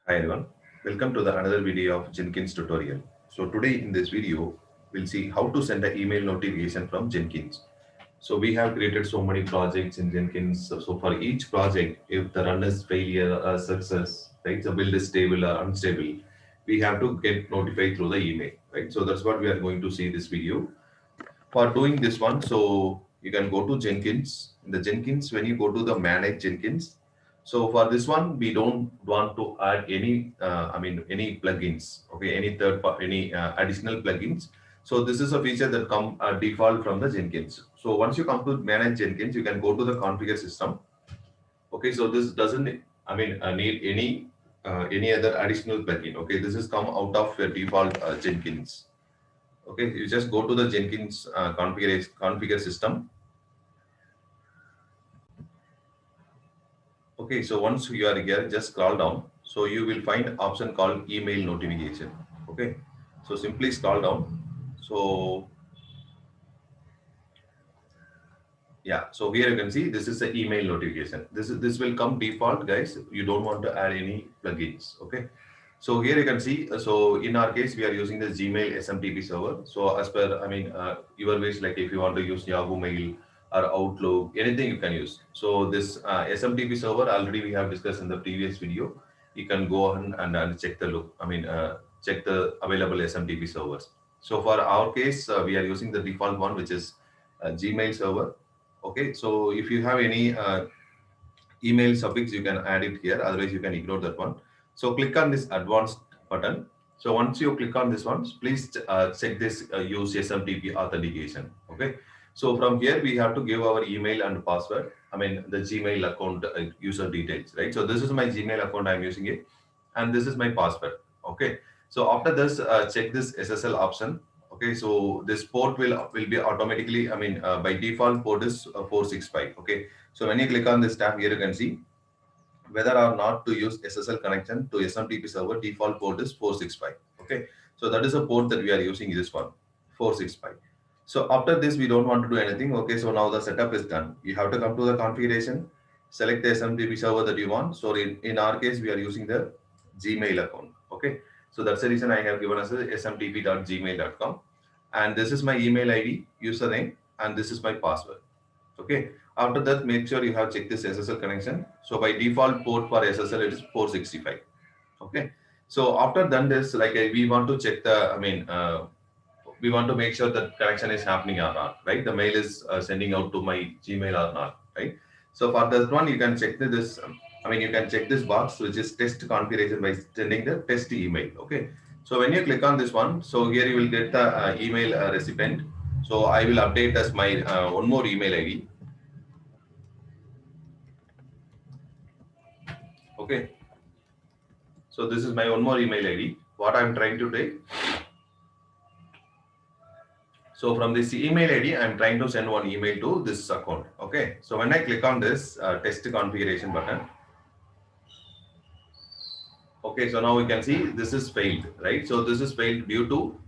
Hi everyone, welcome to the another video of Jenkins tutorial. So today in this video, we'll see how to send an email notification from Jenkins. So we have created so many projects in Jenkins. So for each project, if the run is failure or success, right, the build is stable or unstable, we have to get notified through the email, right? So that's what we are going to see this video. For doing this one, so you can go to Jenkins. In the Jenkins, when you go to the manage Jenkins, so for this one, we don't want to add any, any plugins, okay, any additional plugins. So this is a feature that come default from the Jenkins. So once you come to manage Jenkins, you can go to the configure system. Okay, so this doesn't, need any other additional plugin. Okay, this is come out of default Jenkins. Okay, you just go to the Jenkins configure system. Okay, so once you are here, just scroll down. So you will find option called email notification. Okay, so simply scroll down. So yeah, so here you can see this is the email notification. This will come default, guys. You don't want to add any plugins. Okay, so here you can see. So in our case, we are using the Gmail SMTP server. So as per, your wish, like if you want to use Yahoo Mail or Outlook, anything you can use. So this SMTP server already we have discussed in the previous video. You can go on and check the look. Check the available SMTP servers. So for our case, we are using the default one, which is Gmail server. Okay, so if you have any email suffix, you can add it here. Otherwise, you can ignore that one. So click on this advanced button. So once you click on this one, please check this use SMTP authentication. Okay. So from here, we have to give our email and password. I mean, the Gmail account user details, right? So this is my Gmail account I'm using it, and this is my password. Okay. So after this, check this SSL option. Okay, so this port will be automatically. By default port is 465. Okay, so when you click on this tab here, you can see whether or not to use SSL connection to SMTP server. Default port is 465. Okay, so that is a port that we are using. This one 465. So after this, we don't want to do anything. Okay, so now the setup is done. You have to come to the configuration, select the SMTP server that you want. So in our case, we are using the Gmail account. Okay, so that's the reason I have given us a smtp.gmail.com, and this is my email ID, username, and this is my password. Okay, after that, make sure you have checked this SSL connection. So by default port for SSL, it is 465. Okay, so after done this, like we want to check the, we want to make sure that connection is happening or not, right? The mail is sending out to my Gmail or not, right? So for that one, you can check this. You can check this box, which is test configuration, by sending the test email. Okay. So when you click on this one, so here you will get the email recipient. So I will update as my one more email ID. Okay. So this is my one more email ID. What I'm trying to do. So from this email ID, I'm trying to send one email to this account. Okay. So when I click on this test configuration button, okay. So now we can see this is failed, right? So this is failed due to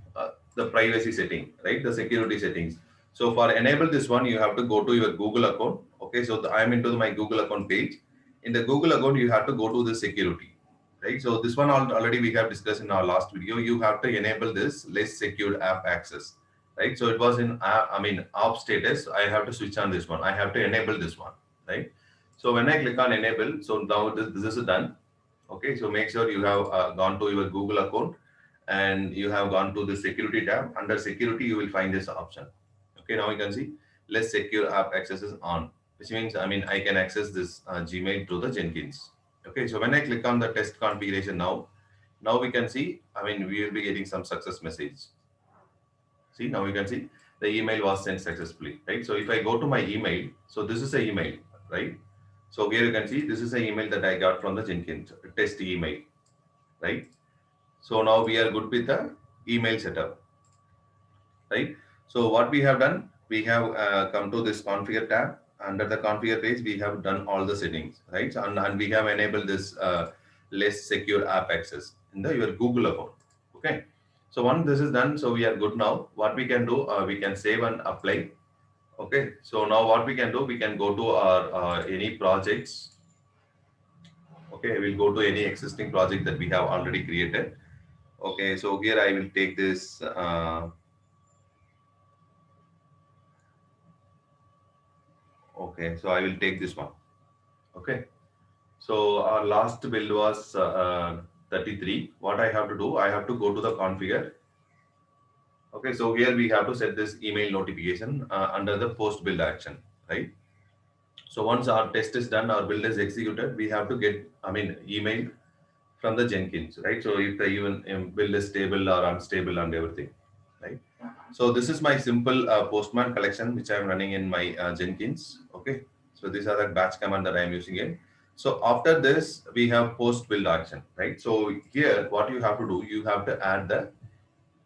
the privacy setting, right? The security settings. So for enable this one, you have to go to your Google account. Okay. So I'm into my Google account page. In the Google account, you have to go to the security, right? So this one already we have discussed in our last video. You have to enable this less secured app access, right? So it was in off status. I have to switch on this one. I have to enable this one, right? So when I click on enable, so now this is done. Okay, so make sure you have gone to your Google account and you have gone to the security tab. Under security, you will find this option. Okay, now you can see less secure app access is on, which means I can access this Gmail through the Jenkins. Okay, so when I click on the test configuration now we can see, we will be getting some success message. See, now you can see the email was sent successfully, right? So if I go to my email, so this is the email, right? So here you can see this is the email that I got from the Jenkins test email, right? So now we are good with the email setup, right? So what we have done, we have come to this configure tab. Under the configure page, we have done all the settings, right? And we have enabled this less secure app access in your Google account. Okay. So once this is done, so we are good now. What we can do, we can save and apply. Okay. So now what we can do, we can go to our any projects. Okay. Okay, we'll go to any existing project that we have already created. Okay, so here I will take this. Okay, so I will take this one. Okay, so our last build was 33. What I have to do, I have to go to the configure. Okay, so here we have to set this email notification under the post build action, right? So once our test is done, our build is executed, we have to get, email from the Jenkins, right? So if the even build is stable or unstable and everything, right? So this is my simple Postman collection, which I'm running in my Jenkins. Okay. So these are the batch command that I'm using it. So after this, we have post build action, right? So here, what you have to do, you have to add the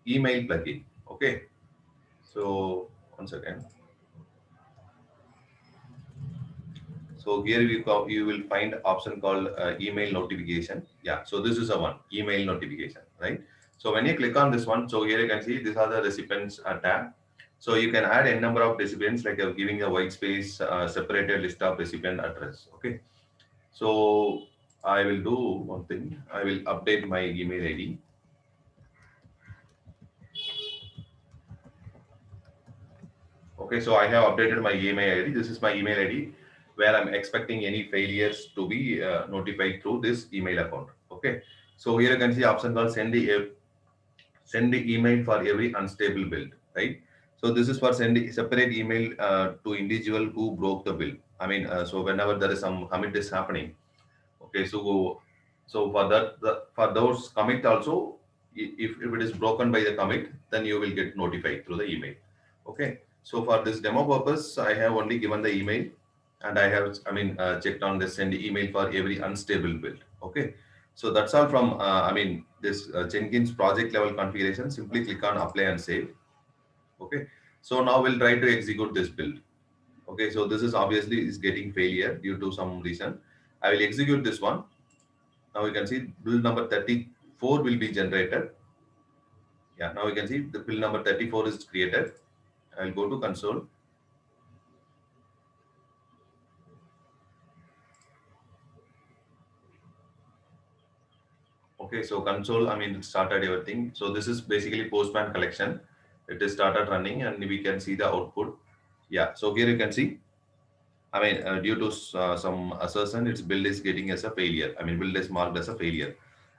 email plugin. Okay. So once again, so here you will find option called email notification. Yeah. So this is a one email notification, right? So when you click on this one, so here you can see these are the recipients tab. So you can add n number of recipients, like giving a white space, separated list of recipient address. Okay. So I will do one thing. I will update my email ID. Okay, so I have updated my email ID. This is my email ID where I'm expecting any failures to be notified through this email account. Okay, so here you can see option called send the email for every unstable build, right? So this is for sending separate email to individual who broke the build. So whenever there is some commit is happening, okay, so for that for those commit also, if it is broken by the commit, then you will get notified through the email. Okay, so for this demo purpose, I have only given the email, and I have checked on this send email for every unstable build. Okay, so that's all from this Jenkins project level configuration. Simply click on apply and save. Okay, so now we'll try to execute this build. Okay, so this is obviously is getting failure due to some reason. I will execute this one. Now you can see build number 34 will be generated. Yeah, now you can see the build number 34 is created. I'll go to console. Okay, so console, it started everything. So this is basically Postman collection. It is started running and we can see the output. Yeah, so here you can see, due to some assertion, its build is getting as a failure. Build is marked as a failure,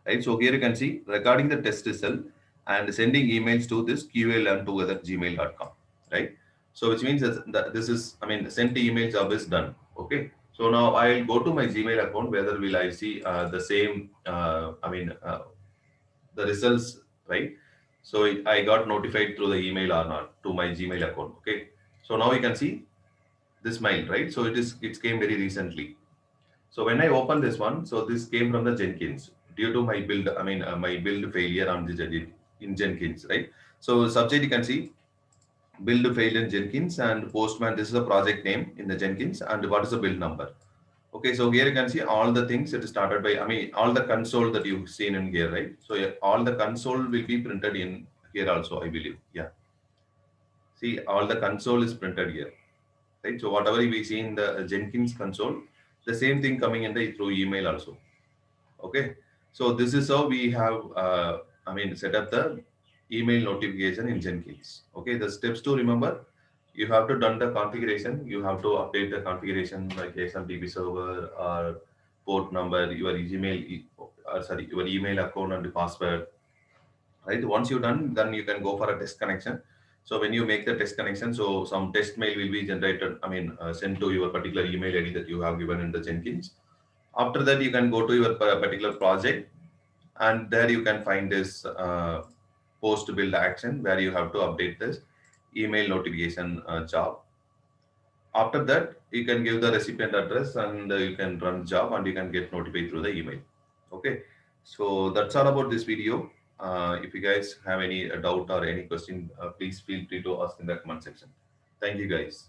right? So here you can see recording the test result and sending emails to this ql&together@gmail.com, right? So which means that this is, sent email job is done. Okay. So now I'll go to my Gmail account. Whether will I see the same, the results, right? So I got notified through the email or not to my Gmail account. Okay. So now you can see this mail, right? So it came very recently. So when I open this one, so this came from the Jenkins due to my build, my build failure on the in Jenkins, right? So subject you can see build failed in Jenkins and Postman. This is a project name in the Jenkins and what is the build number. Okay, so here you can see all the things it started by, all the console that you've seen in here, right? So yeah, all the console will be printed in here also, I believe. Yeah. See, all the console is printed here, right? So whatever we see in the Jenkins console, the same thing coming in the through email also. Okay, so this is how we have, set up the email notification in Jenkins. Okay, the steps to remember, you have to done the configuration. You have to update the configuration like XMPP server or port number, your your email account and the password. Right. Once you're done, then you can go for a test connection. So when you make the test connection, so some test mail will be generated. Sent to your particular email ID that you have given in the Jenkins. After that, you can go to your particular project, and there you can find this post build action where you have to update this email notification job. After that, you can give the recipient address and you can run job and you can get notified through the email. Okay, so that's all about this video. If you guys have any doubt or any question, please feel free to ask in the comment section. Thank you guys.